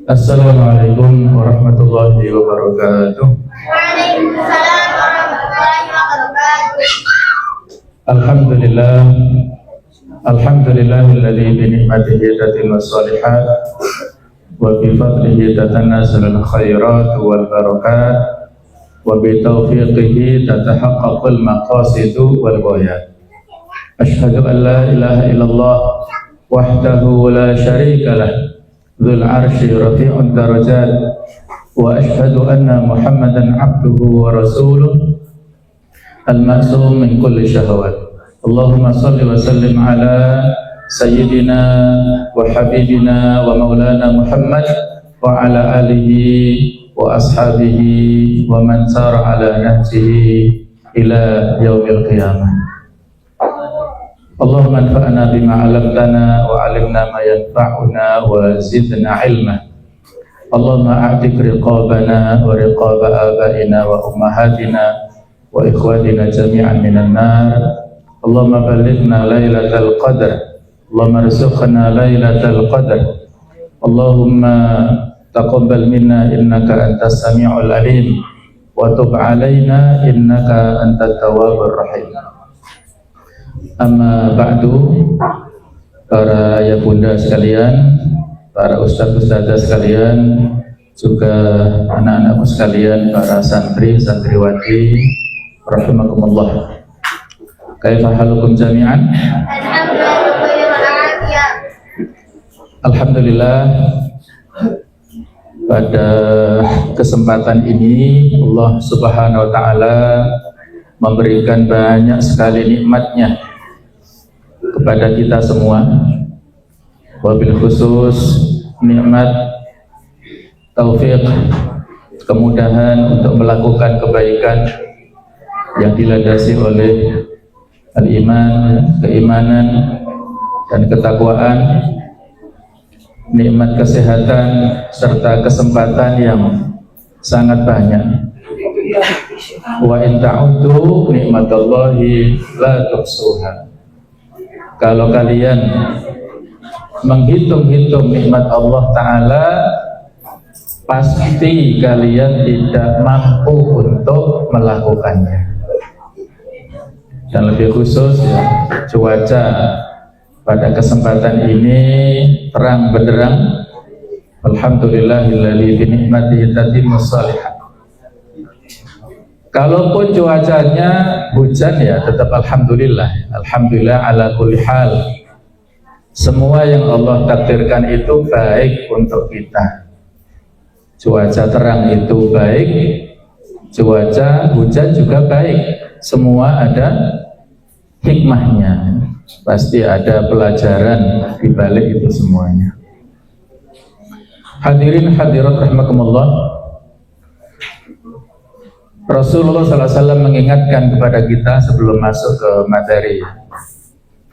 Assalamualaikum warahmatullahi wabarakatuh. Waalaikumsalam warahmatullahi wabarakatuh. Alhamdulillah, alhamdulillahilladzi bi ni'matihi tatimmu shalihat wa bi fadlihi tatanazzalu khairat wal barakat wa bi taufiqihi tatahaqqaqul maqasidu wal ghayat. Asyhadu an la ilaha illallah wahdahu la syarika lah dzul arsy rafi'ud darajat wa asyhadu anna Muhammadan abduhu wa rasuluh al-ma'sum min kulli syahwat. Allahumma salli wa sallim ala sayyidina wa habibina wa maulana Muhammad wa ala alihi wa ashabihi wa man sara ala nahjihi ila yaumil qiyamah. Allahumma anfa'na bima 'allamtana wa 'allimna ma yanfa'una wa zidna 'ilma. Allahumma a'tiq riqabana wa riqaba abaina wa ummahatina wa ikhwatina jami'an minan nar. Allahumma ballighna lailatal qadr. Allahumma arzuqna lailatal qadr. Allahumma taqabbal minna innaka antas sami'ul alim wa tub 'alaina innaka antat tawwabur rahim. Amma ba'du, para ayah bunda sekalian, para ustaz-ustazah sekalian, juga anak-anakku sekalian, para santri, santriwati, rahimakumullah. Kaifa halukum jami'an? Alhamdulillah, pada kesempatan ini Allah Subhanahu wa ta'ala memberikan banyak sekali nikmatnya kepada kita semua, wabil khusus nikmat taufik, kemudahan untuk melakukan kebaikan yang dilandasi oleh al-iman, keimanan dan ketakwaan, nikmat kesehatan serta kesempatan yang sangat banyak. Wa in ta'uddu nikmatallahi la tuhsuha. Kalau kalian menghitung-hitung nikmat Allah Ta'ala, pasti kalian tidak mampu untuk melakukannya. Dan lebih khusus ya, cuaca pada kesempatan ini terang benderang. Alhamdulillahilladzi bi ni'matihi tatimmu shalihat. Kalaupun cuacanya hujan ya tetap alhamdulillah. Alhamdulillah ala kulli hal. Semua yang Allah takdirkan itu baik untuk kita. Cuaca terang itu baik, cuaca hujan juga baik. Semua ada hikmahnya. Pasti ada pelajaran di balik itu semuanya. Hadirin hadirat rahimakumullah. Rasulullah SAW mengingatkan kepada kita sebelum masuk ke materi.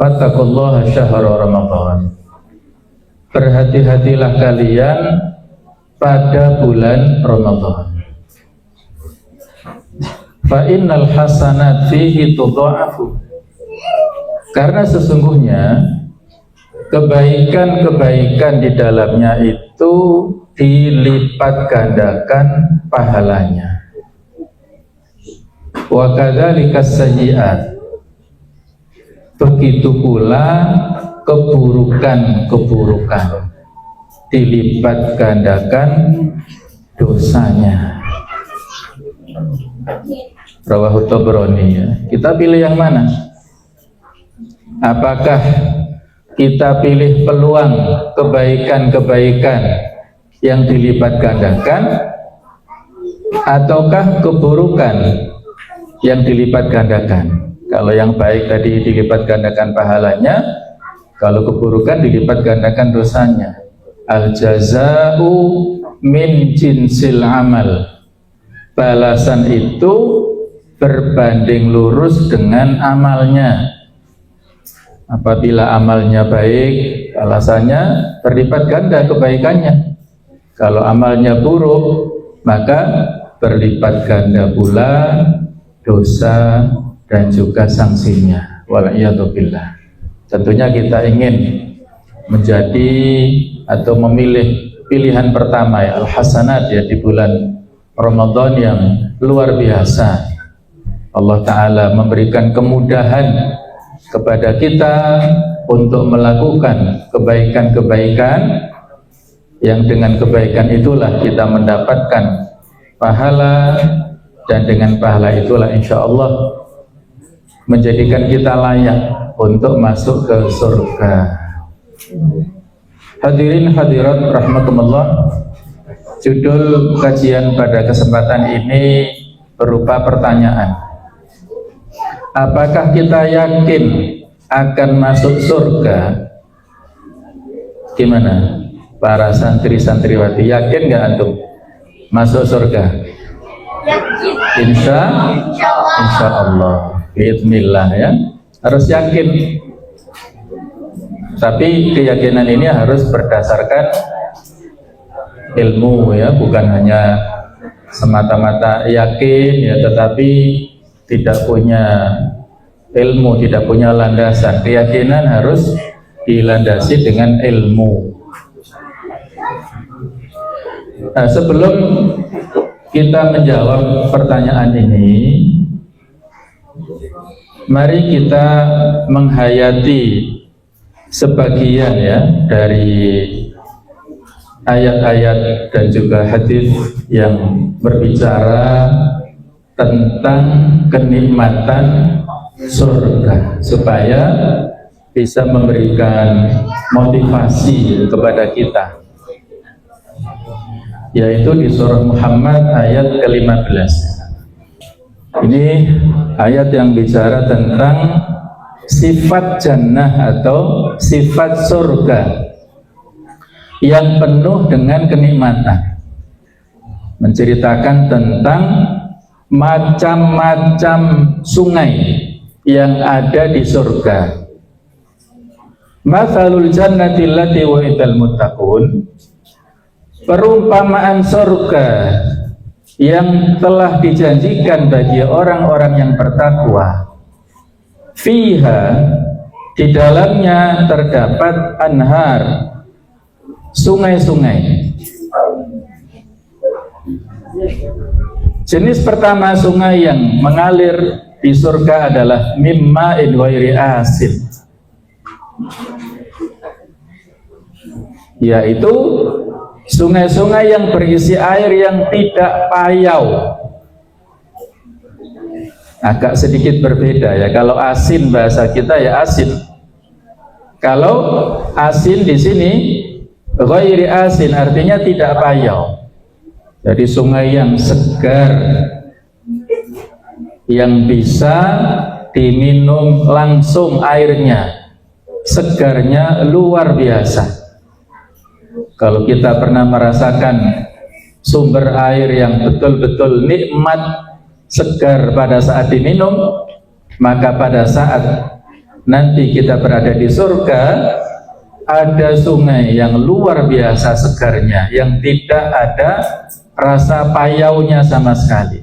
Fattaqullaha syahra Ramadan. Berhati-hatilah kalian pada bulan Ramadan. Fa innal hasanat fihi tudha'afu. Karena sesungguhnya kebaikan-kebaikan di dalamnya itu dilipat gandakan pahalanya. Wa kadzalika sayyi'at. Begitu pula keburukan-keburukan dilipat gandakan dosanya. Rawahu Tabrani ya. Kita pilih yang mana? Apakah kita pilih peluang kebaikan-kebaikan yang dilipat gandakan, ataukah keburukan yang dilipat gandakan? Kalau yang baik tadi dilipat gandakan pahalanya, kalau keburukan dilipat gandakan dosanya. Al jaza'u min jinsil amal. Balasan itu berbanding lurus dengan amalnya. Apabila amalnya baik, balasannya berlipat ganda kebaikannya. Kalau amalnya buruk, maka berlipat ganda pula dosa dan juga sanksinya. Wal'iyadzubillah. Tentunya kita ingin menjadi atau memilih pilihan pertama ya, al-hasanat ya, di bulan Ramadan yang luar biasa. Allah Ta'ala memberikan kemudahan kepada kita untuk melakukan kebaikan-kebaikan yang dengan kebaikan itulah kita mendapatkan pahala, dan dengan pahala itulah insya Allah menjadikan kita layak untuk masuk ke surga. Hadirin hadirat rahmatullah, judul kajian pada kesempatan ini berupa pertanyaan. Apakah kita yakin akan masuk surga? Gimana para santri-santriwati, yakin nggak antum masuk surga? Yakin. Insya Insyaallah. Allah, bismillah ya, harus yakin. Tapi keyakinan ini harus berdasarkan ilmu ya, bukan hanya semata-mata yakin ya, tetapi tidak punya ilmu, tidak punya landasan. Keyakinan harus dilandasi dengan ilmu. Nah, sebelum kita menjawab pertanyaan ini, mari kita menghayati sebagian ya dari ayat-ayat dan juga hadis yang berbicara tentang kenikmatan surga, supaya bisa memberikan motivasi kepada kita, yaitu di surah Muhammad ayat ke-15. Ini ayat yang bicara tentang sifat jannah atau sifat surga yang penuh dengan kenikmatan, menceritakan tentang macam-macam sungai yang ada di surga. Mathalul jannati allati wa'idal muttaqun, perumpamaan surga yang telah dijanjikan bagi orang-orang yang bertakwa. Fiha, di dalamnya terdapat anhar, sungai-sungai. Jenis pertama sungai yang mengalir di surga adalah mimma'in ghairi asin, yaitu sungai-sungai yang berisi air yang tidak payau. Agak sedikit berbeda ya, kalau asin bahasa kita ya asin. Kalau asin di sini ghairi asin artinya tidak payau. Jadi sungai yang segar, yang bisa diminum langsung airnya, segarnya luar biasa. Kalau kita pernah merasakan sumber air yang betul-betul nikmat, segar pada saat diminum, maka pada saat nanti kita berada di surga, ada sungai yang luar biasa segarnya, yang tidak ada rasa payaunya sama sekali.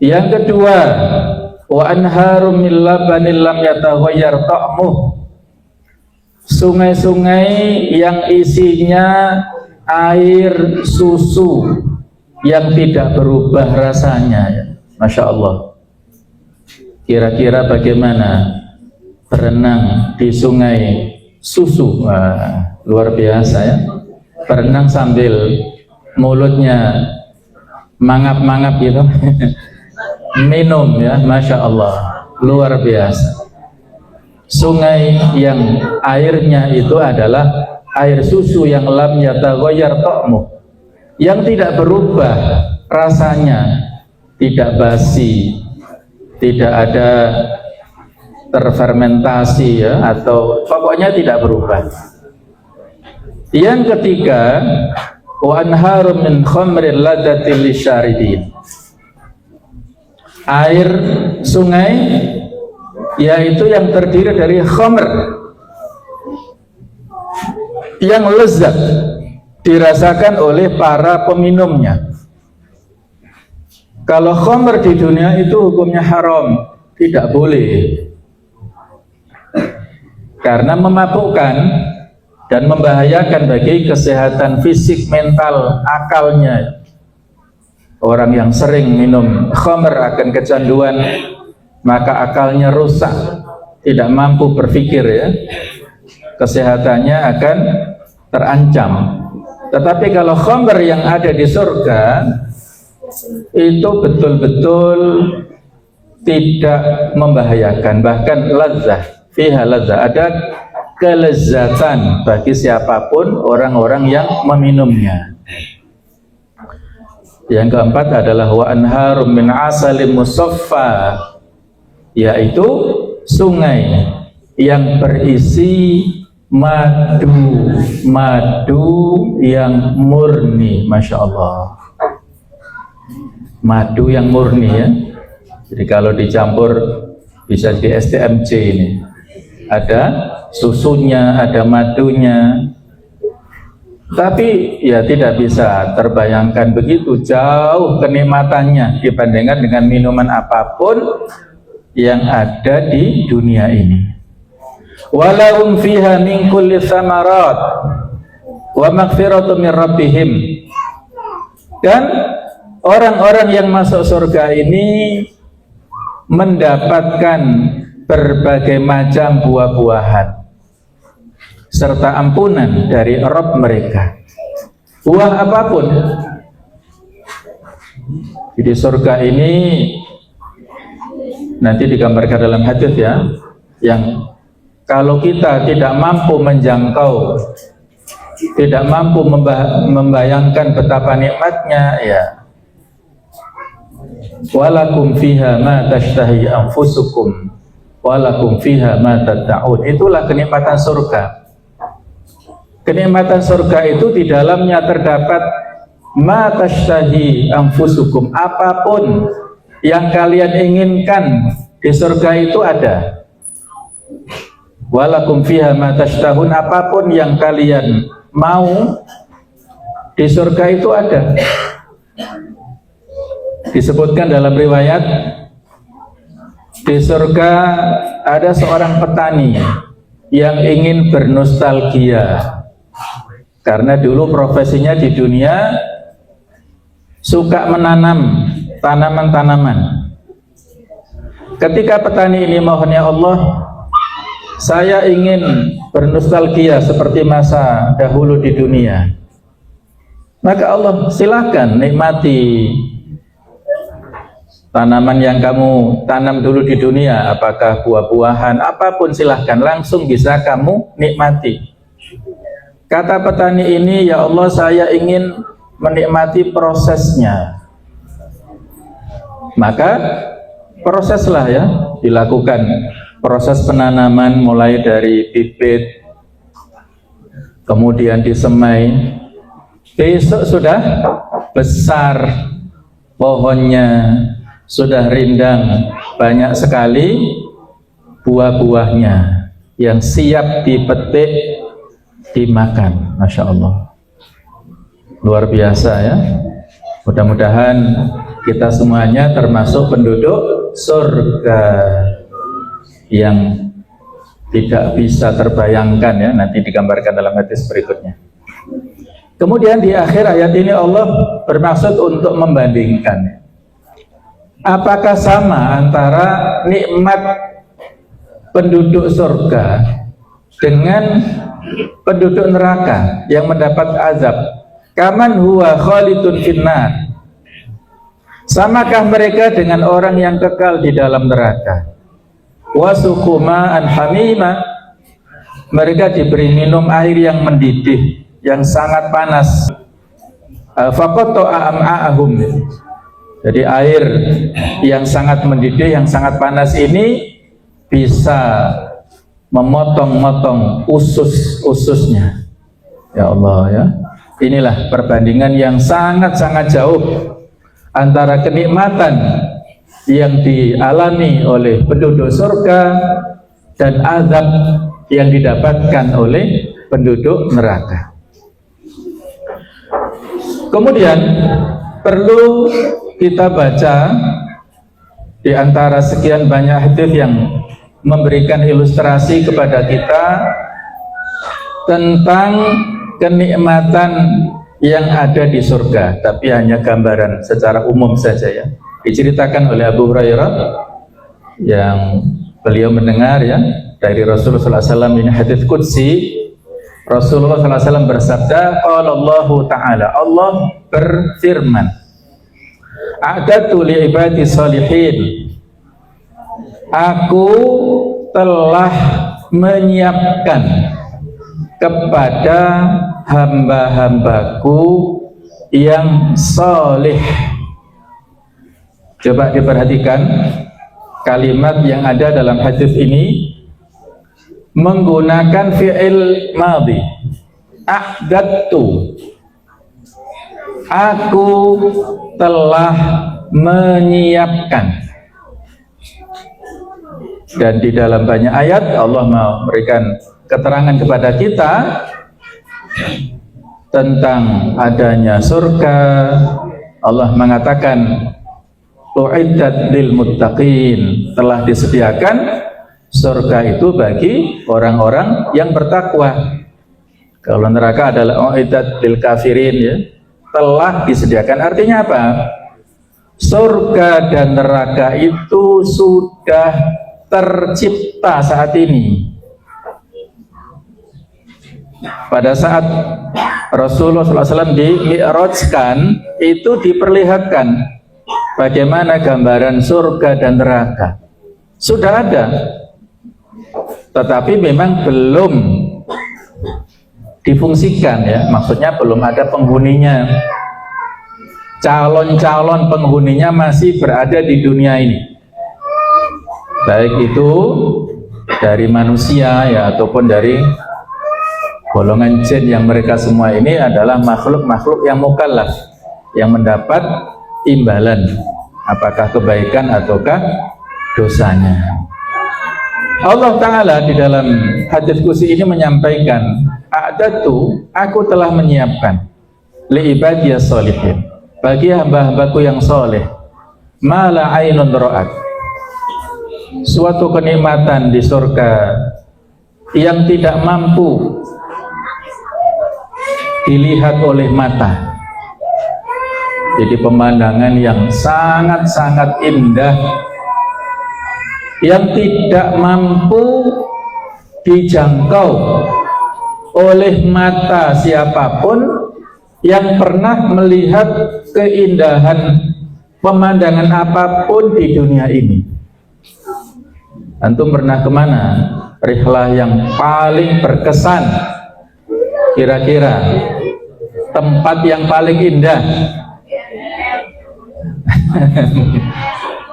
Yang kedua, wa anharum min labanin lam yataghayyar ta'muh, sungai-sungai yang isinya air susu yang tidak berubah rasanya ya. Masya Allah. Kira-kira bagaimana berenang di sungai susu? Wah, luar biasa ya. Berenang sambil mulutnya mangap-mangap gitu. Minum ya, Masya Allah, luar biasa. Sungai yang airnya itu adalah air susu yang lam yataghayyar ta'muh, yang tidak berubah rasanya, tidak basi, tidak ada terfermentasi ya, atau pokoknya tidak berubah. Yang ketiga, wa anharum min khamrin ladzatil lisyaribin, air sungai yaitu yang terdiri dari khamr yang lezat dirasakan oleh para peminumnya. Kalau khamr di dunia itu hukumnya haram, tidak boleh, karena memabukkan. dan membahayakan bagi kesehatan fisik, mental, akalnya. Orang yang sering minum khamr akan kecanduan, maka akalnya rusak, tidak mampu berpikir ya. Kesehatannya akan terancam. Tetapi kalau khamr yang ada di surga itu betul-betul tidak membahayakan, bahkan ladzah, fiha ladzah, ada kelezatan bagi siapapun orang-orang yang meminumnya. Yang keempat adalah wa anharum min asalim musaffa, yaitu sungai yang berisi madu yang murni. Masya Allah, madu yang murni ya. Jadi kalau dicampur bisa di STMJ ini, ada susunya, ada madunya. Tapi ya tidak bisa terbayangkan begitu jauh kenikmatannya dibandingkan dengan minuman apapun yang ada di dunia ini. Walahum fiha min kulli thamarat wa maghfiratu min rabbihim. Dan orang-orang yang masuk surga ini mendapatkan berbagai macam buah-buahan serta ampunan dari Rabb mereka. Buah apapun. Di surga ini nanti digambarkan dalam hadis ya, yang kalau kita tidak mampu menjangkau, tidak mampu membayangkan betapa nikmatnya ya. Walakum fiha ma tashtahi anfusukum walakum fiha ma tad'un. Itulah kenikmatan surga. Kenikmatan surga itu di dalamnya terdapat ma tashtahi anfusukum, apapun yang kalian inginkan di surga itu ada. Walakum fiha ma tashtahun, apapun yang kalian mau di surga itu ada. Disebutkan dalam riwayat, di surga ada seorang petani yang ingin bernostalgia karena dulu profesinya di dunia suka menanam tanaman-tanaman. Ketika petani ini mohon, ya Allah, saya ingin bernostalgia seperti masa dahulu di dunia. Maka Allah, silakan nikmati tanaman yang kamu tanam dulu di dunia, apakah buah-buahan, apapun silahkan, langsung bisa kamu nikmati. Kata petani ini, ya Allah, saya ingin menikmati prosesnya. Maka proseslah ya, dilakukan proses penanaman mulai dari bibit, kemudian disemai, besok sudah besar pohonnya, sudah rindang, banyak sekali buah-buahnya yang siap dipetik, dimakan. Masya Allah, luar biasa ya. Mudah-mudahan kita semuanya termasuk penduduk surga yang tidak bisa terbayangkan ya, nanti digambarkan dalam hadis berikutnya. Kemudian di akhir ayat ini Allah bermaksud untuk membandingkan, apakah sama antara nikmat penduduk surga dengan penduduk neraka yang mendapat azab. Kaman huwa khalidun finnar, samakah mereka dengan orang yang kekal di dalam neraka? Wasukuma an hamima, mereka diberi minum air yang mendidih, yang sangat panas. Faqatta'a am'a'ahum, jadi air yang sangat mendidih, yang sangat panas ini bisa memotong-motong usus-ususnya. Ya Allah ya, inilah perbandingan yang sangat-sangat jauh antara kenikmatan yang dialami oleh penduduk surga dan azab yang didapatkan oleh penduduk neraka. Kemudian perlu kita baca di antara sekian banyak hadis yang memberikan ilustrasi kepada kita tentang kenikmatan yang ada di surga, tapi hanya gambaran secara umum saja ya. Diceritakan oleh Abu Hurairah yang beliau mendengar ya dari Rasulullah SAW, ini hadits qudsi. Rasulullah SAW bersabda, qala Allahu Ta'ala, Allah berfirman, a'dadtu li ibadi salihin, aku telah menyiapkan kepada hamba-hambaku yang soleh. Coba diperhatikan kalimat yang ada dalam hadis ini menggunakan fi'il madhi, a'dadtu, aku telah menyiapkan. Dan di dalam banyak ayat Allah memberikan keterangan kepada kita tentang adanya surga. Allah mengatakan u'iddat lil muttaqin, telah disediakan surga itu bagi orang-orang yang bertakwa. Kalau neraka adalah u'iddat lil kafirin ya, telah disediakan. Artinya apa? Surga dan neraka itu sudah tercipta saat ini. Pada saat Rasulullah SAW di-mi'rajkan, itu diperlihatkan bagaimana gambaran surga dan neraka. Sudah ada, tetapi memang belum difungsikan ya, maksudnya belum ada penghuninya. Calon-calon penghuninya masih berada di dunia ini, baik itu dari manusia ya ataupun dari golongan jin, yang mereka semua ini adalah makhluk-makhluk yang mukallaf, yang mendapat imbalan apakah kebaikan ataukah dosanya. Allah Ta'ala di dalam hadis qudsi ini menyampaikan, a'dadtu, aku telah menyiapkan li ibadiyas sholihin, bagi hamba-hambaku yang soleh, ma la ainun ra'at, suatu kenikmatan di surga yang tidak mampu dilihat oleh mata. Jadi pemandangan yang sangat-sangat indah, yang tidak mampu dijangkau oleh mata siapapun yang pernah melihat keindahan pemandangan apapun di dunia ini. Antum pernah kemana? Rihlah yang paling berkesan, kira-kira tempat yang paling indah.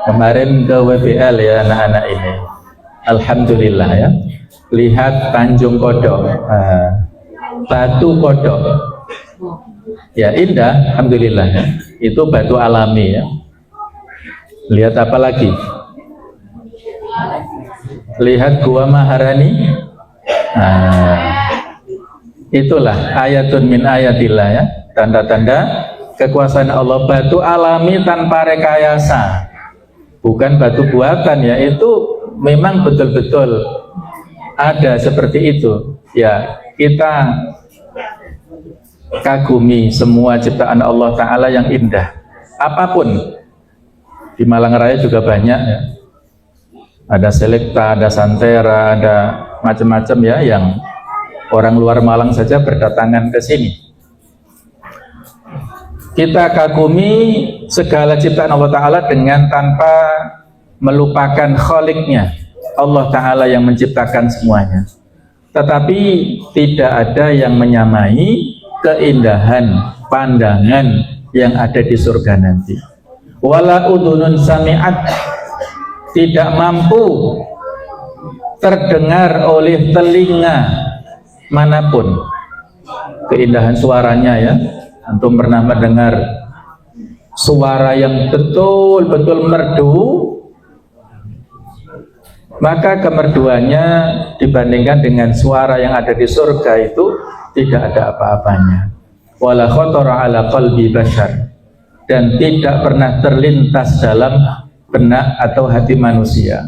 Kemarin ke WBL ya anak-anak ini, alhamdulillah ya, lihat Tanjung Kodok, Batu Kodok ya, indah, alhamdulillah ya. Itu batu alami ya. Lihat apa lagi? Lihat Gua Maharani. Itulah ayatun min ayatillah ya, tanda-tanda kekuasaan Allah. Batu alami tanpa rekayasa, bukan batu buatan ya, itu memang betul-betul ada seperti itu ya. Kita kagumi semua ciptaan Allah Ta'ala yang indah apapun. Di Malang Raya juga banyak ya, ada Selekta, ada Santera, ada macam-macam ya, yang orang luar Malang saja berdatangan ke sini. Kita kagumi segala ciptaan Allah Ta'ala dengan tanpa melupakan Kholiknya, Allah Ta'ala yang menciptakan semuanya. Tetapi tidak ada yang menyamai keindahan pandangan yang ada di surga nanti. Wala udhunun sami'at, tidak mampu terdengar oleh telinga manapun keindahan suaranya ya. Antum pernah mendengar suara yang betul-betul merdu, maka kemerduannya dibandingkan dengan suara yang ada di surga itu tidak ada apa-apanya. Wala khatara ala qalbi bashar, dan tidak pernah terlintas dalam benak atau hati manusia.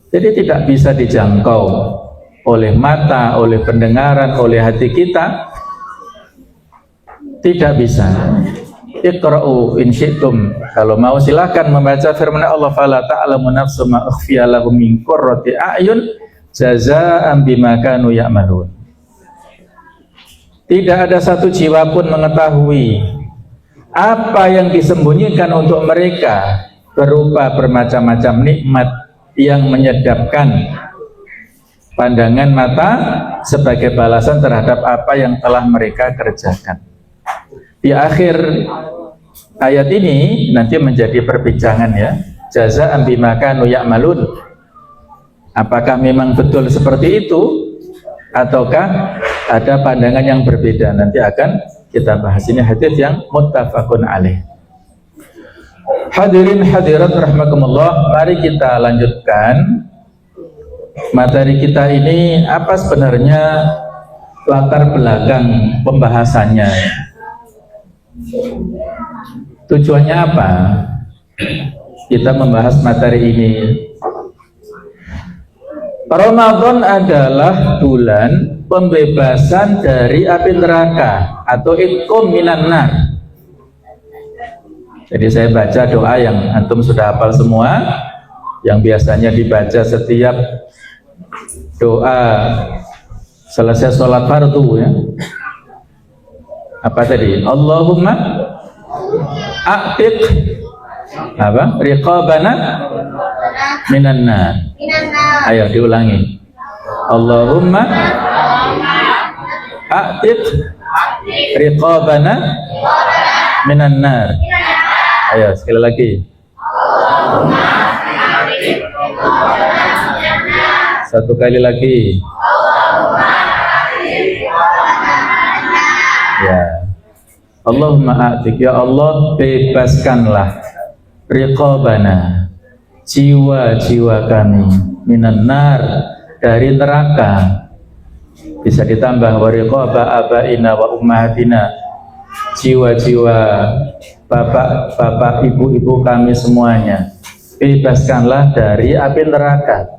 Jadi tidak bisa dijangkau oleh mata, oleh pendengaran, oleh hati kita, tidak bisa. Iqra'u in syi'tum, kalau mau silakan membaca firman Allah, fala ta'lamu nafsum ma ukhfiya lahum min qurrati a'yun jazaa'an bima kanu ya'malun. Tidak ada satu jiwa pun mengetahui apa yang disembunyikan untuk mereka berupa bermacam-macam nikmat yang menyedapkan pandangan mata sebagai balasan terhadap apa yang telah mereka kerjakan. Di akhir ayat ini nanti menjadi perbincangan ya, jazaa'an bima kanu ya'malun. Apakah memang betul seperti itu ataukah ada pandangan yang berbeda? Nanti akan kita bahas. Ini hadis yang muttafaqun alaih. Hadirin hadirat rahimakumullah, mari kita lanjutkan materi kita ini. Apa sebenarnya latar belakang pembahasannya? Tujuannya apa kita membahas materi ini? Ramadan adalah bulan pembebasan dari api neraka atau itqum minan nar. Jadi saya baca doa yang antum sudah hafal semua, yang biasanya dibaca setiap doa selesai sholat fardu ya. Apa tadi? Allahumma a'tiq apa? Riqabana minan nar. Ayo diulangi. Allahumma a'tiq riqabana minan nar. Ayo sekali lagi. Satu kali lagi. Ya. Allahumma a'tiq, ya Allah bebaskanlah riqabana, jiwa-jiwa kami, minan nar, dari neraka. Bisa ditambah wa riqaba abaina wa ummahatina, jiwa-jiwa bapak-bapak, ibu-ibu kami semuanya, bebaskanlah dari api neraka.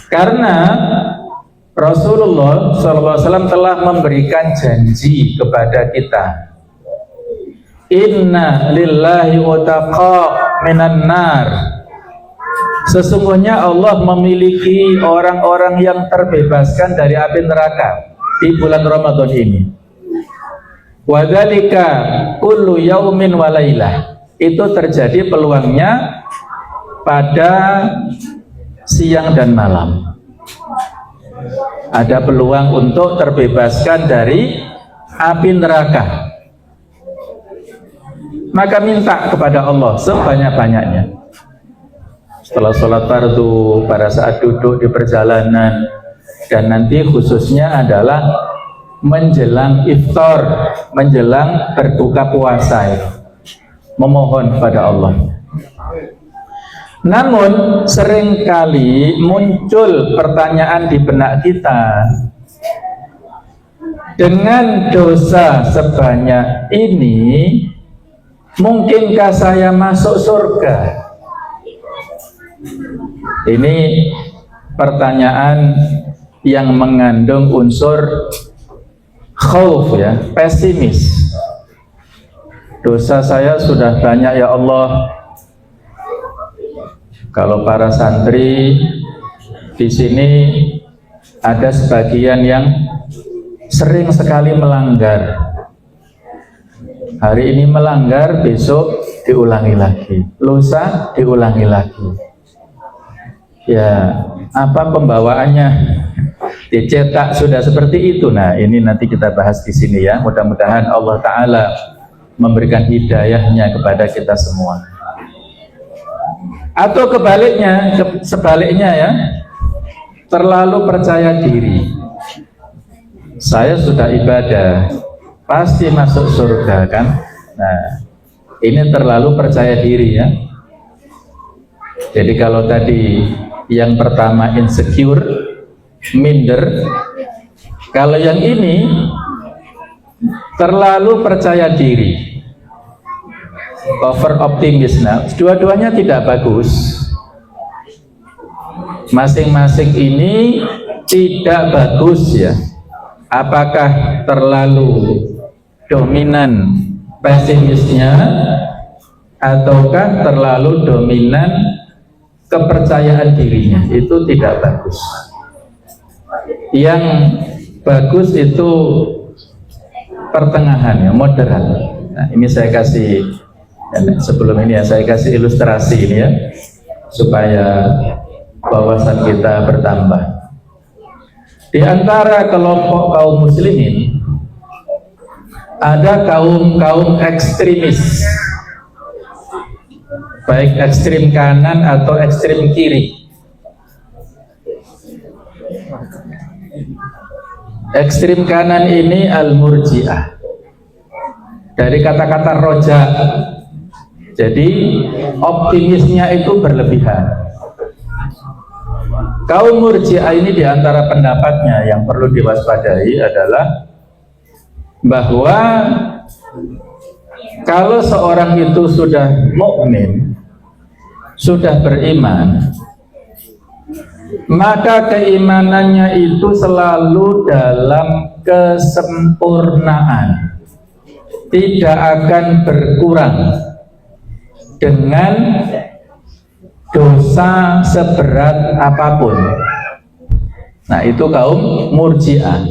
Karena Rasulullah SAW telah memberikan janji kepada kita, inna lillahi utaqa minan nar, sesungguhnya Allah memiliki orang-orang yang terbebaskan dari api neraka di bulan Ramadan ini. Wadzalika kullu yaumin walailah, itu terjadi peluangnya pada siang dan malam. Ada peluang untuk terbebaskan dari api neraka. Maka minta kepada Allah sebanyak-banyaknya. Setelah sholat fardu, pada saat duduk di perjalanan, dan nanti khususnya adalah menjelang iftar, menjelang berbuka puasa, memohon kepada Allah. Namun seringkali muncul pertanyaan di benak kita, dengan dosa sebanyak ini, mungkinkah saya masuk surga? Ini pertanyaan yang mengandung unsur khauf ya, pesimis. Dosa saya sudah banyak ya Allah. Kalau para santri di sini ada sebagian yang sering sekali melanggar. Hari ini melanggar, besok diulangi lagi, lusa diulangi lagi. Ya, apa pembawaannya? Dicetak sudah seperti itu. Nah, ini nanti kita bahas di sini ya. Mudah-mudahan Allah Ta'ala memberikan hidayahnya kepada kita semua. Atau kebaliknya, sebaliknya ya, terlalu percaya diri. Saya sudah ibadah, pasti masuk surga kan? Nah, ini terlalu percaya diri ya. Jadi kalau tadi yang pertama insecure, minder, kalau yang ini terlalu percaya diri, over optimis. Nah, dua-duanya tidak bagus. Masing-masing ini tidak bagus ya. Apakah terlalu dominan pesimisnya ataukah terlalu dominan kepercayaan dirinya? Itu tidak bagus. Yang bagus itu pertengahan ya, moderat. Nah, ini saya kasih sebelum ini ya, saya kasih ilustrasi ini ya, supaya wawasan kita bertambah. Di antara kelompok kaum muslimin ada kaum ekstremis, baik ekstrim kanan atau ekstrim kiri. Ekstrim kanan ini al-murji'ah, dari kata-kata roja, jadi optimisnya itu berlebihan. Kaum murji'ah ini diantara pendapatnya yang perlu diwaspadai adalah bahwa kalau seorang itu sudah mukmin, sudah beriman, maka keimanannya itu selalu dalam kesempurnaan, tidak akan berkurang dengan dosa seberat apapun. Nah, itu kaum murji'ah.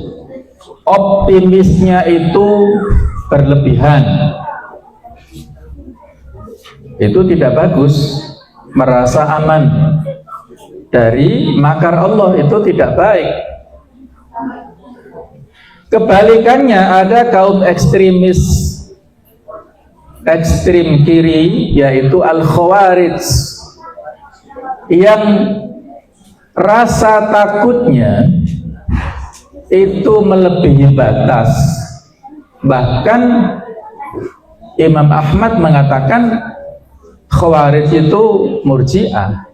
Optimisnya itu berlebihan. Itu tidak bagus. Merasa aman dari makar Allah, itu tidak baik. Kebalikannya, ada kaum ekstremis, ekstrim kiri, yaitu al-khawarij, yang rasa takutnya itu melebihi batas. Bahkan Imam Ahmad mengatakan khawarij itu murji'ah,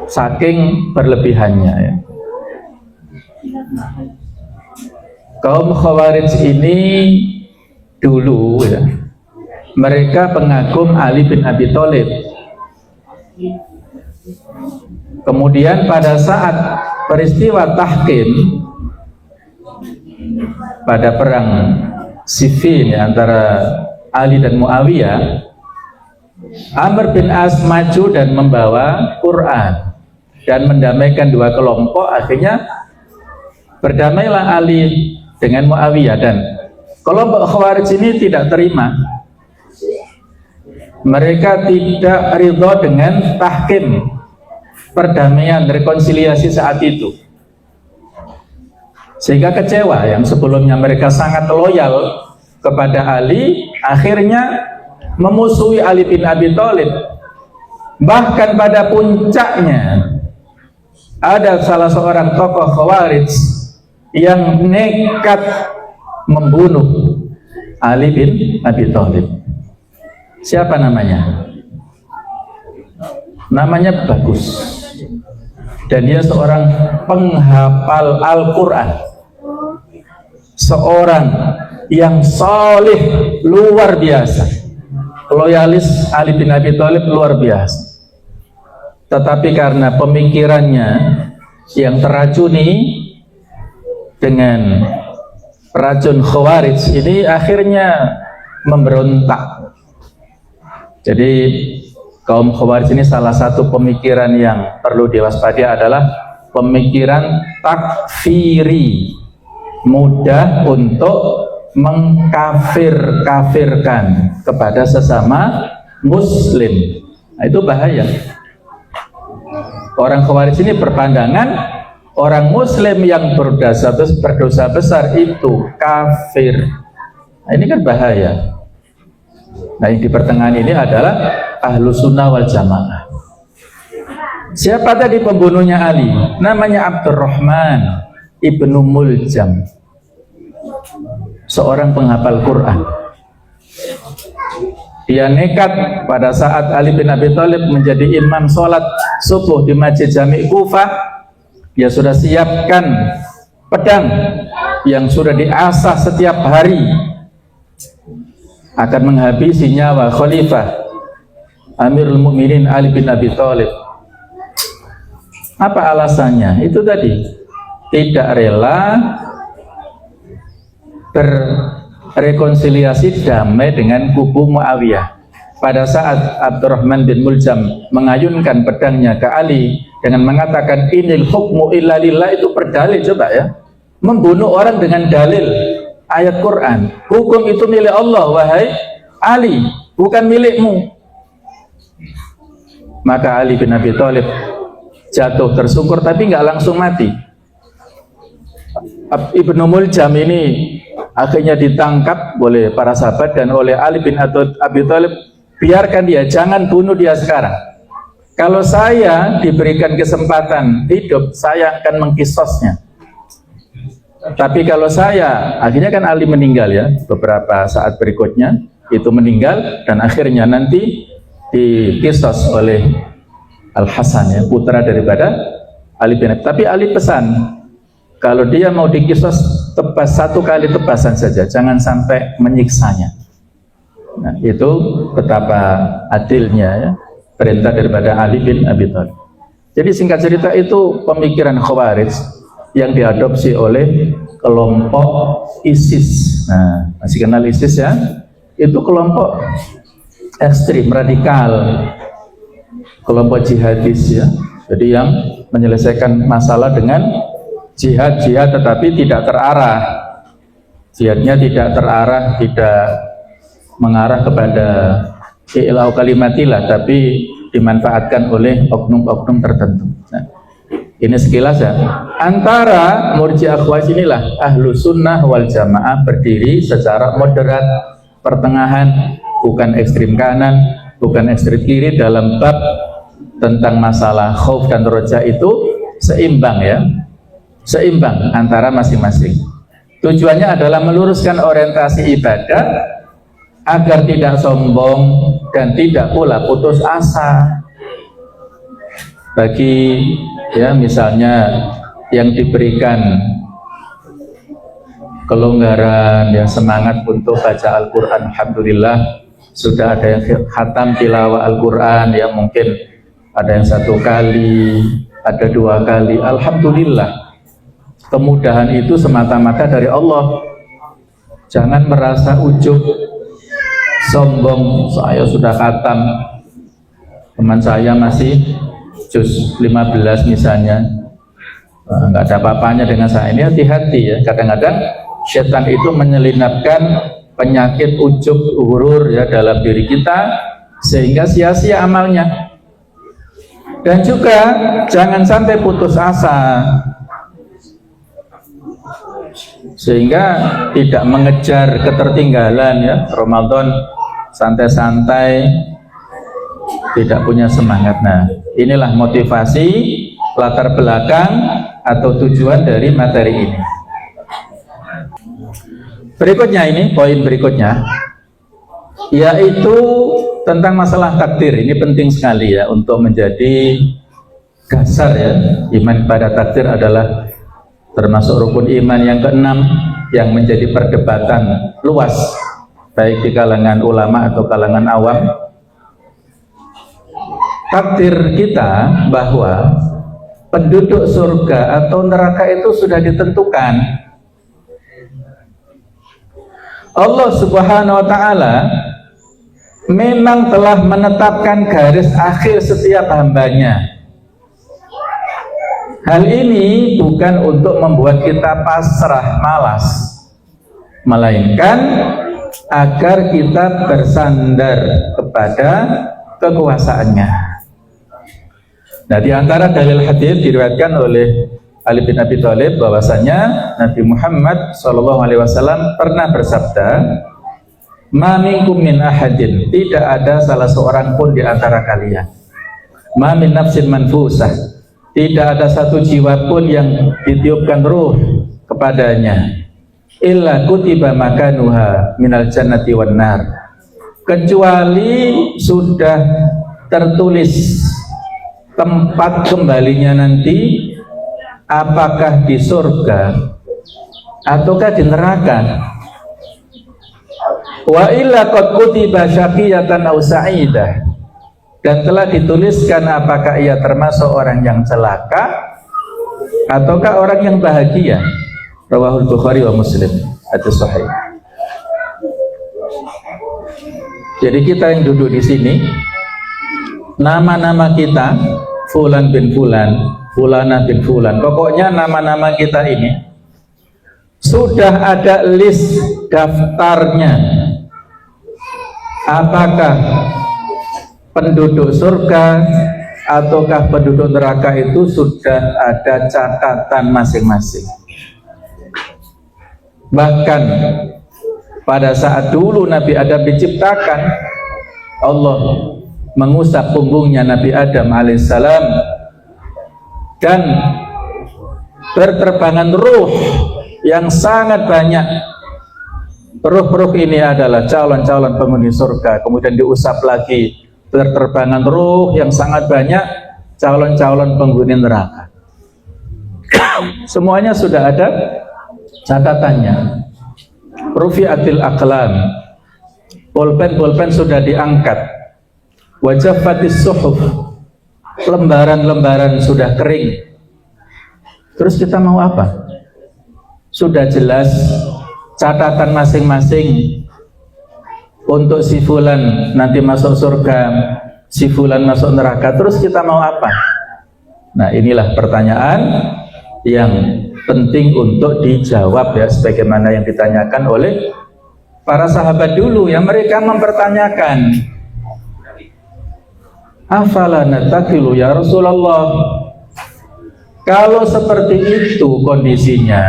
saking berlebihannya ya. Kaum khawarij ini dulu ya, mereka pengagum Ali bin Abi Thalib. Kemudian pada saat peristiwa tahkim pada perang Siffin ya, antara Ali dan Muawiyah, Amr bin As maju dan membawa Quran dan mendamaikan dua kelompok. Akhirnya berdamailah Ali dengan Muawiyah, dan kelompok Khawarij ini tidak terima. Mereka tidak ridho dengan tahkim, perdamaian, rekonsiliasi saat itu, sehingga kecewa. Yang sebelumnya mereka sangat loyal kepada Ali, akhirnya memusuhi Ali bin Abi Thalib. Bahkan pada puncaknya ada salah seorang tokoh Khawarij yang nekat membunuh Ali bin Abi Thalib. Siapa namanya? Namanya Bagus, dan dia seorang penghafal Al-Quran, seorang yang salih luar biasa, loyalis Ali bin Abi Thalib luar biasa. Tetapi karena pemikirannya yang teracuni dengan racun Khawarij ini, akhirnya memberontak. Jadi kaum Khawarij ini salah satu pemikiran yang perlu diwaspadai adalah pemikiran takfiri, mudah untuk mengkafir-kafirkan kepada sesama muslim. Nah, itu bahaya. Orang Khawarij ini berpandangan orang muslim yang berdosa besar itu kafir. Nah, ini kan bahaya. Nah, yang di pertengahan ini adalah Ahlus Sunnah wal Jamaah. Siapa tadi pembunuhnya Ali? Namanya Abdurrahman ibnu Muljam, seorang penghafal Quran. Dia nekat pada saat Ali bin Abi Thalib menjadi imam sholat subuh di Masjid Jami' Kufah. Dia sudah siapkan pedang yang sudah diasah setiap hari akan menghabisi nyawa Khalifah Amirul Mukminin Ali bin Abi Thalib. Apa alasannya? Itu tadi, tidak rela berrekonsiliasi damai dengan kubu Muawiyah. Pada saat Abdurrahman bin Muljam mengayunkan pedangnya ke Ali dengan mengatakan inil hukmu illa lillah, itu berdalil, coba ya, membunuh orang dengan dalil ayat Quran. Hukum itu milik Allah wahai Ali, bukan milikmu. Maka Ali bin Abi Thalib jatuh tersungkur tapi nggak langsung mati. Ibnu Muljam ini akhirnya ditangkap oleh para sahabat dan oleh Ali bin Abi Thalib. Biarkan dia, jangan bunuh dia sekarang. Kalau saya diberikan kesempatan hidup, saya akan mengkisosnya. Tapi kalau saya, akhirnya kan Ali meninggal ya, beberapa saat berikutnya itu meninggal dan akhirnya nanti dikisos oleh Al-Hasan ya, putra daripada Ali bin Abi. Tapi Ali pesan, kalau dia mau dikisos, tebas satu kali tebasan saja, jangan sampai menyiksanya. Nah, itu betapa adilnya ya, perintah daripada Ali bin Abi Thalib. Jadi singkat cerita itu pemikiran Khawarij yang diadopsi oleh kelompok ISIS. Nah, masih kenal ISIS ya? Itu kelompok ekstrim, radikal, kelompok jihadis ya. Jadi yang menyelesaikan masalah dengan jihad tetapi tidak terarah. Jihadnya tidak terarah, tidak mengarah kepada i'lau kalimatillah, tapi dimanfaatkan oleh oknum-oknum tertentu. Nah, ini sekilas ya. Antara Murji'ah Khawarij inilah Ahlu Sunnah wal Jamaah berdiri secara moderat, pertengahan, bukan ekstrim kanan, bukan ekstrim kiri. Dalam bab tentang masalah khauf dan roja itu seimbang ya, seimbang antara masing-masing. Tujuannya adalah meluruskan orientasi ibadah agar tidak sombong dan tidak pula putus asa. Bagi ya misalnya yang diberikan kelonggaran ya, semangat untuk baca Al-Quran, alhamdulillah sudah ada yang khatam tilawah Al-Quran ya, mungkin ada yang 1 kali, ada 2 kali, alhamdulillah. Kemudahan itu semata-mata dari Allah. Jangan merasa ujub, sombong, saya sudah khatam, teman saya masih juz 15 misalnya, nggak ada apa-apanya dengan saya. Ini hati-hati ya, kadang-kadang setan itu menyelinapkan penyakit ujub, ghurur ya dalam diri kita sehingga sia-sia amalnya. Dan juga jangan sampai putus asa sehingga tidak mengejar ketertinggalan ya, Ramadan santai-santai, tidak punya semangat. Nah, inilah motivasi, latar belakang atau tujuan dari materi ini. Berikutnya ini, poin berikutnya, yaitu tentang masalah takdir. Ini penting sekali ya untuk menjadi dasar ya. Iman pada takdir adalah termasuk rukun iman yang ke-6 yang menjadi perdebatan luas baik di kalangan ulama atau kalangan awam. Takdir kita bahwa penduduk surga atau neraka itu sudah ditentukan. Allah Subhanahu wa ta'ala memang telah menetapkan garis akhir setiap hambanya. Hal ini bukan untuk membuat kita pasrah malas, melainkan agar kita bersandar kepada kekuasaannya. Nah, di antara dalil hadis diriwayatkan oleh Ali bin Abi Thalib bahwasanya Nabi Muhammad SAW pernah bersabda, "Ma minkum min ahadin," tidak ada salah seorang pun di antara kalian, "ma min nafsin manfusah," tidak ada satu jiwa pun yang ditiupkan ruh kepadanya, "illa kutiba makanuha minal jannati wan nar," kecuali sudah tertulis tempat kembalinya nanti, apakah di surga ataukah di neraka. Wa illa qad kutiba syaqiyatan aw sa'idah, dan telah dituliskan apakah ia termasuk orang yang celaka ataukah orang yang bahagia? Rawahul Bukhari wa Muslim, hadis sahih. Jadi kita yang duduk di sini, nama-nama kita Fulan bin Fulan, Fulana bin Fulan, pokoknya nama-nama kita ini sudah ada list daftarnya. Apakah penduduk surga ataukah penduduk neraka, itu sudah ada catatan masing-masing. Bahkan pada saat dulu Nabi Adam diciptakan, Allah mengusap punggungnya Nabi Adam alaihissalam, dan berterbangan ruh yang sangat banyak. Ruh-ruh ini adalah calon-calon penghuni surga. Kemudian diusap lagi, berterbangan ruh yang sangat banyak, calon-calon penghuni neraka. Semuanya sudah ada catatannya. Rufi'atil aqlam, pulpen sudah diangkat. Wajafatis suhuf, lembaran-lembaran sudah kering. Terus kita mau apa? Sudah jelas catatan masing-masing. Untuk si fulan nanti masuk surga, si fulan masuk neraka. Terus kita mau apa? Nah, inilah pertanyaan yang penting untuk dijawab ya, sebagaimana yang ditanyakan oleh para sahabat dulu, yang mereka mempertanyakan, afala natakilu ya Rasulullah, kalau seperti itu kondisinya,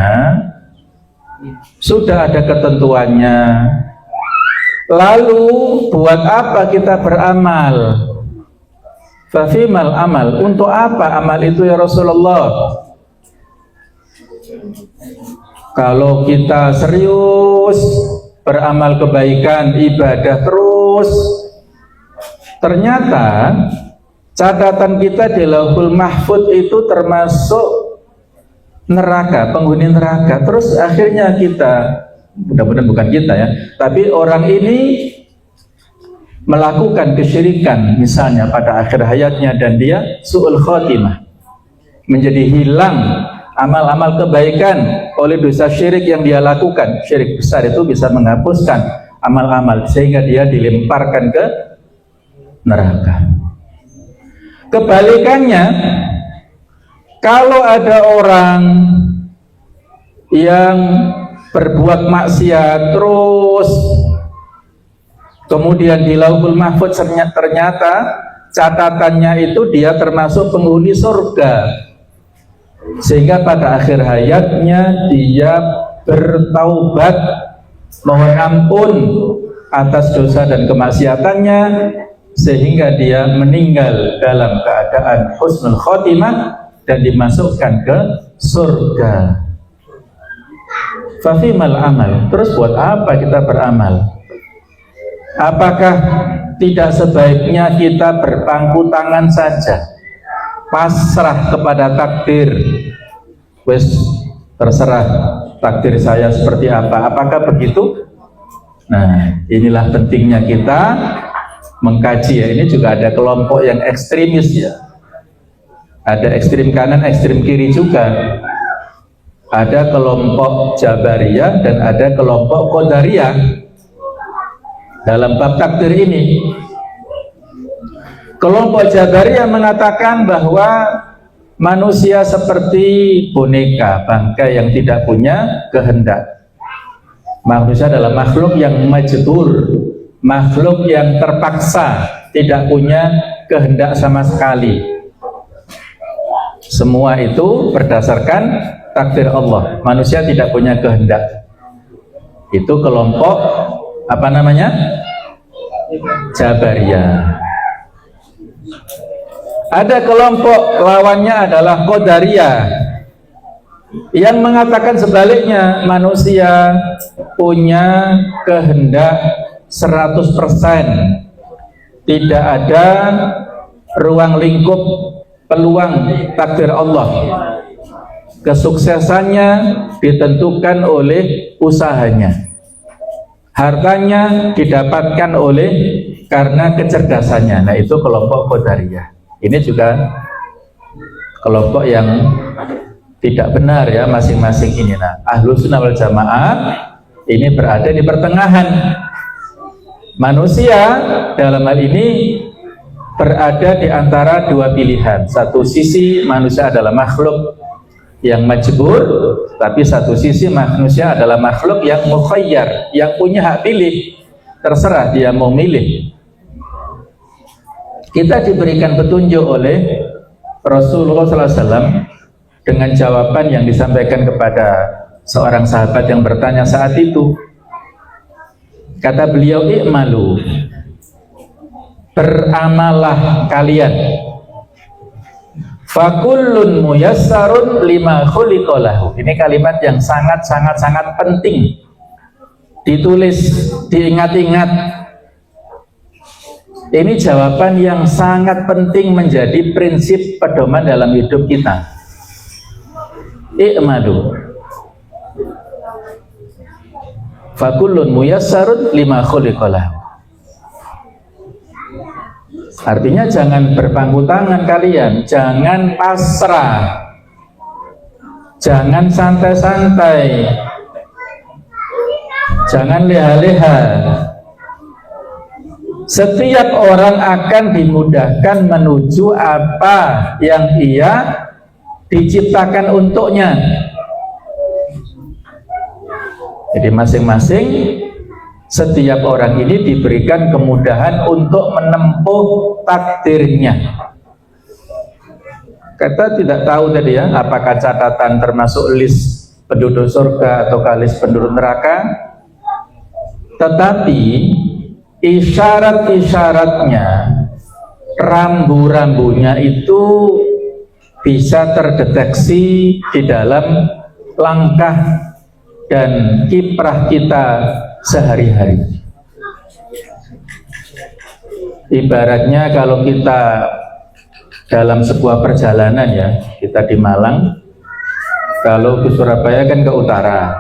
sudah ada ketentuannya, lalu buat apa kita beramal? Fafimal amal, untuk apa amal itu ya Rasulullah? Kalau kita serius beramal kebaikan, ibadah terus, ternyata catatan kita di Lauhul Mahfuz itu termasuk neraka, penghuni neraka. Terus akhirnya kita, mudah-mudahan bukan kita ya, tapi orang ini melakukan kesyirikan misalnya pada akhir hayatnya, dan dia su'ul khotimah, menjadi hilang amal-amal kebaikan oleh dosa syirik yang dia lakukan. Syirik besar itu bisa menghapuskan amal-amal sehingga dia dilemparkan ke neraka. Kebalikannya, kalau ada orang yang berbuat maksiat terus, kemudian di Lauhul Mahfuz ternyata catatannya itu dia termasuk penghuni surga, sehingga pada akhir hayatnya dia bertaubat, mohon ampun atas dosa dan kemaksiatannya, sehingga dia meninggal dalam keadaan husnul khotimah dan dimasukkan ke surga. Fafimal amal, terus buat apa kita beramal? Apakah tidak sebaiknya kita berpangku tangan saja, pasrah kepada takdir? Wes, terserah takdir saya seperti apa. Apakah begitu? Nah, inilah pentingnya kita mengkaji ya. Ini juga ada kelompok yang ekstremis ya. Ada ekstrem kanan, ekstrem kiri juga. Ada kelompok Jabariyah dan ada kelompok Qadariyah dalam bab takdir ini. Kelompok Jabariyah mengatakan bahwa manusia seperti boneka, bangkai yang tidak punya kehendak. Manusia adalah makhluk yang majbur, makhluk yang terpaksa, tidak punya kehendak sama sekali. Semua itu berdasarkan takdir Allah. Manusia tidak punya kehendak. Itu kelompok apa namanya? Jabariyah. Ada kelompok lawannya adalah Qadariyah yang mengatakan sebaliknya, manusia punya kehendak 100%. Tidak ada ruang lingkup peluang takdir Allah. Kesuksesannya ditentukan oleh usahanya. Hartanya didapatkan oleh karena kecerdasannya. Nah, itu kelompok Qadariyah. Ini juga kelompok yang tidak benar ya masing-masing ini. Nah, Ahlus Sunnah wal Jamaah ini berada di pertengahan. Manusia dalam hal ini berada di antara dua pilihan. Satu sisi manusia adalah makhluk yang majbur, tapi satu sisi manusia adalah makhluk yang mukhayyar, yang punya hak pilih, terserah dia mau milih. Kita diberikan petunjuk oleh Rasulullah SAW dengan jawaban yang disampaikan kepada seorang sahabat yang bertanya saat itu. Kata beliau, i'malu, beramalah kalian, fakullun muyassarun lima khuliqa lahu. Ini kalimat yang sangat penting, ditulis, diingat-ingat. Ini jawaban yang sangat penting menjadi prinsip pedoman dalam hidup kita. I'malu, fakullun muyassarun lima khuliqa lahu. Artinya jangan berpangku tangan kalian, jangan pasrah, jangan santai-santai, jangan leha-leha. Setiap orang akan dimudahkan menuju apa yang ia diciptakan untuknya. Jadi masing-masing, setiap orang ini diberikan kemudahan untuk menempuh takdirnya. Kita tidak tahu tadi ya, apakah catatan termasuk list penduduk surga atau list penduduk neraka. Tetapi isyarat-isyaratnya, rambu-rambunya itu bisa terdeteksi di dalam langkah dan kiprah kita sehari-hari. Ibaratnya kalau kita dalam sebuah perjalanan ya, kita di Malang, kalau ke Surabaya kan ke utara,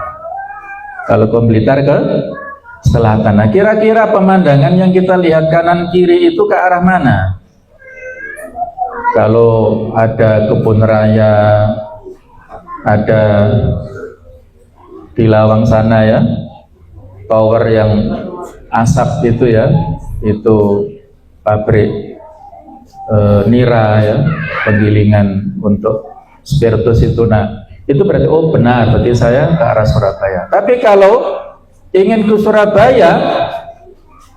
kalau ke Blitar ke selatan. Nah, kira-kira pemandangan yang kita lihat kanan kiri itu ke arah mana? Kalau ada kebun raya, ada di Lawang sana ya, tower yang asap itu ya, itu pabrik nira ya, penggilingan untuk spiritus itu. Nah, itu berarti oh benar, berarti saya ke arah Surabaya. Tapi kalau ingin ke Surabaya,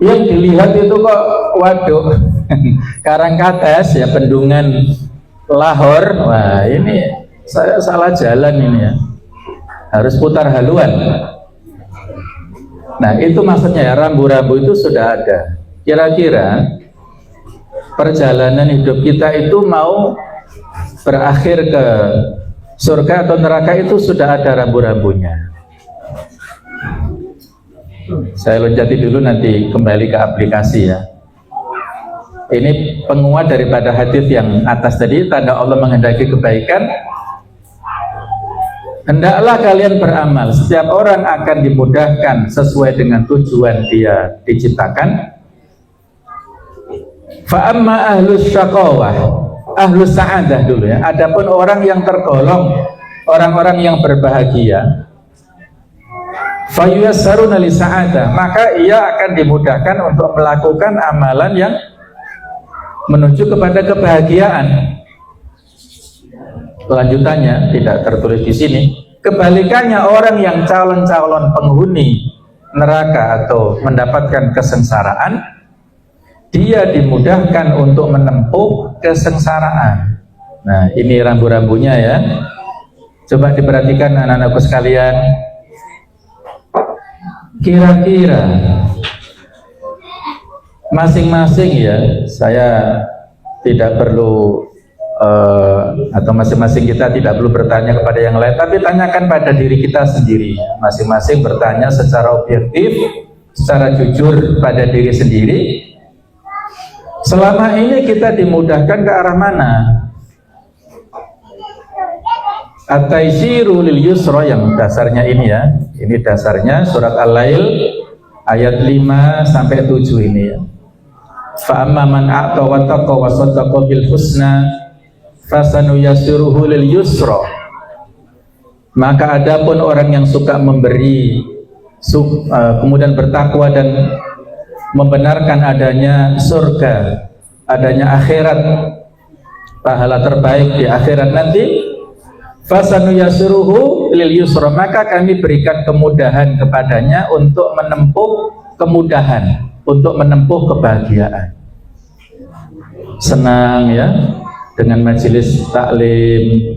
yang dilihat itu kok waduh Karangkates ya, bendungan Lahore. Wah, ini saya salah jalan ini ya, harus putar haluan. Nah, itu maksudnya ya, rambu-rambu itu sudah ada. Kira-kira perjalanan hidup kita itu mau berakhir ke surga atau neraka itu sudah ada rambu-rambunya. Saya loncati dulu, nanti kembali ke aplikasi ya. Ini penguat daripada hadis yang atas tadi, tanda Allah menghendaki kebaikan. Hendaklah kalian beramal, setiap orang akan dimudahkan sesuai dengan tujuan dia diciptakan. Fa amma ahlus syaqawah, ahlus sa'adah dulu ya. Adapun orang yang tergolong orang-orang yang berbahagia, fayuyassaruna li sa'adah, maka ia akan dimudahkan untuk melakukan amalan yang menuju kepada kebahagiaan. Lanjutannya tidak tertulis di sini. Kebalikannya, orang yang calon-calon penghuni neraka atau mendapatkan kesengsaraan, dia dimudahkan untuk menempuh kesengsaraan. Nah, ini rambu-rambunya ya. Coba diperhatikan anak-anakku sekalian. Kira-kira masing-masing ya, saya tidak perlu atau masing-masing kita tidak perlu bertanya kepada yang lain, tapi tanyakan pada diri kita sendiri. Masing-masing bertanya secara objektif, secara jujur pada diri sendiri. Selama ini kita dimudahkan ke arah mana? At-taisiru lil yusra, yang dasarnya ini ya. Ini dasarnya surat Al-Lail ayat 5 sampai 7 ini ya. Fa amma man a'ta wa taqa wa saddaqa bil husna fasanuyassiruhu lil yusra Maka adapun orang yang suka memberi, kemudian bertakwa dan membenarkan adanya surga, adanya akhirat, pahala terbaik di akhirat nanti, fasanu yasiruhu lil yusra, maka kami berikan kemudahan kepadanya untuk menempuh kemudahan, untuk menempuh kebahagiaan. Senang ya dengan majelis taklim,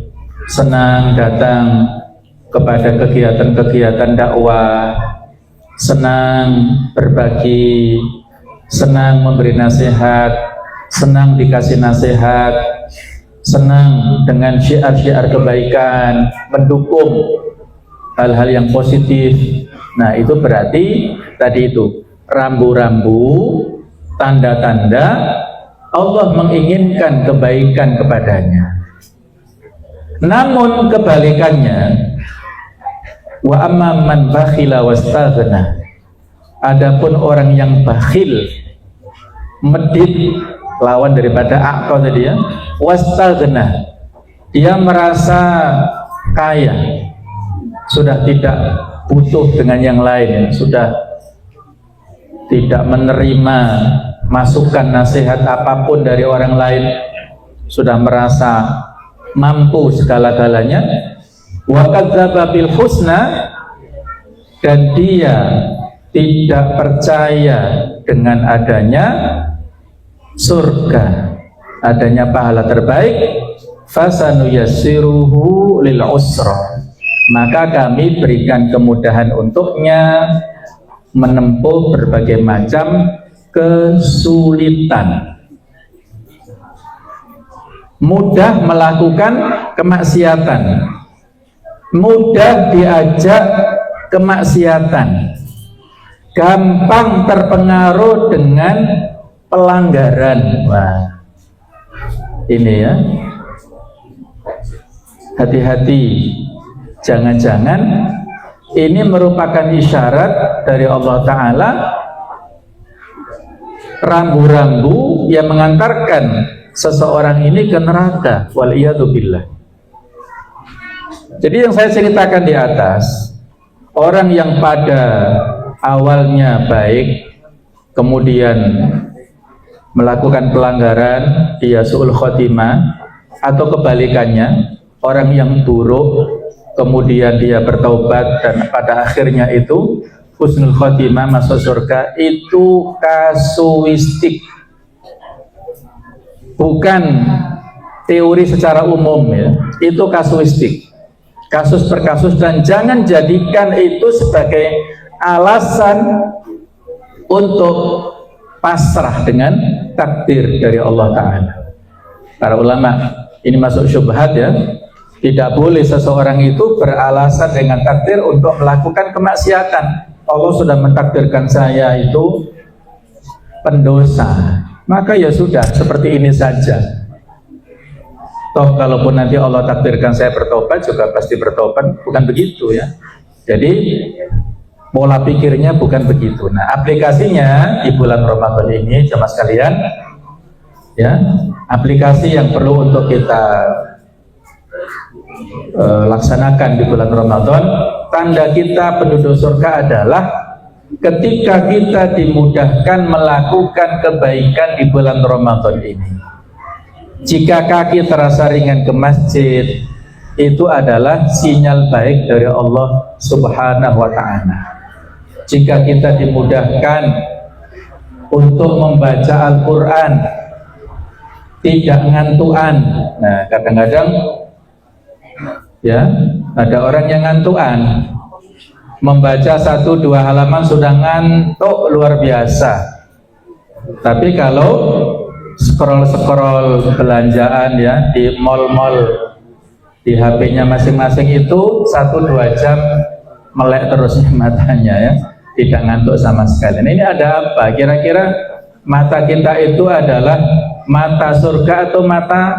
senang datang kepada kegiatan-kegiatan dakwah, senang berbagi, senang memberi nasihat, senang dikasih nasihat, senang dengan syiar-syiar kebaikan, mendukung hal-hal yang positif. Nah, itu berarti tadi itu rambu-rambu, tanda-tanda Allah menginginkan kebaikan kepadanya. Namun kebalikannya, wa amma man bakhila wastaghna, adapun orang yang bakhil, medit, lawan daripada aqqa tadi ya, wastaghna, dia merasa kaya, sudah tidak butuh dengan yang lain, sudah tidak menerima masukan nasihat apapun dari orang lain, sudah merasa mampu segala-galanya, wa kadzdzaba bil husna, dan dia tidak percaya dengan adanya surga, adanya pahala terbaik, fasanu yassiruhu lil usra, maka kami berikan kemudahan untuknya menempuh berbagai macam kesulitan, mudah melakukan kemaksiatan, mudah diajak kemaksiatan, gampang terpengaruh dengan pelanggaran. Wah, ini ya, hati-hati, jangan-jangan ini merupakan isyarat dari Allah Ta'ala, rambu-rambu yang mengantarkan seseorang ini ke neraka, waliyadzubillah. Jadi yang saya ceritakan di atas, orang yang pada awalnya baik, kemudian melakukan pelanggaran, dia su'ul khotimah, atau kebalikannya, orang yang buruk, kemudian dia bertaubat dan pada akhirnya itu husnul khotimah, masuk surga, itu kasuistik, bukan teori secara umum ya, itu kasuistik, kasus per kasus, dan jangan jadikan itu sebagai alasan untuk pasrah dengan takdir dari Allah Ta'ala. Para ulama ini masuk syubhat ya, tidak boleh seseorang itu beralasan dengan takdir untuk melakukan kemaksiatan. Allah sudah mentakdirkan saya itu pendosa, maka ya sudah, seperti ini saja. Toh kalaupun nanti Allah takdirkan saya bertobat, juga pasti bertobat, bukan begitu ya. Jadi pola pikirnya bukan begitu. Nah, aplikasinya di bulan Ramadan ini, jemaah sekalian, ya, aplikasi yang perlu untuk kita laksanakan di bulan Ramadan, tanda kita penduduk surga adalah ketika kita dimudahkan melakukan kebaikan di bulan Ramadan ini. Jika kaki terasa ringan ke masjid, itu adalah sinyal baik dari Allah Subhanahu wa Ta'ala. Jika kita dimudahkan untuk membaca Al-Quran, tidak ngantuan. Nah, kadang-kadang ya, ada orang yang ngantuan, membaca 1-2 halaman sudah ngantuk luar biasa. Tapi kalau scroll belanjaan ya di mall-mall, di HP-nya masing-masing itu 1-2 jam melek terus matanya ya, tidak ngantuk sama sekali. Nah, ini ada apa? Kira-kira mata kita itu adalah mata surga atau mata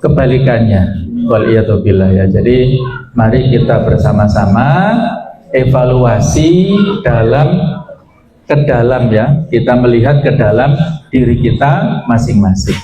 kebalikannya? Waliyadzubillah ya. Jadi mari kita bersama-sama evaluasi ke dalam ya, kita melihat ke dalam diri kita masing-masing.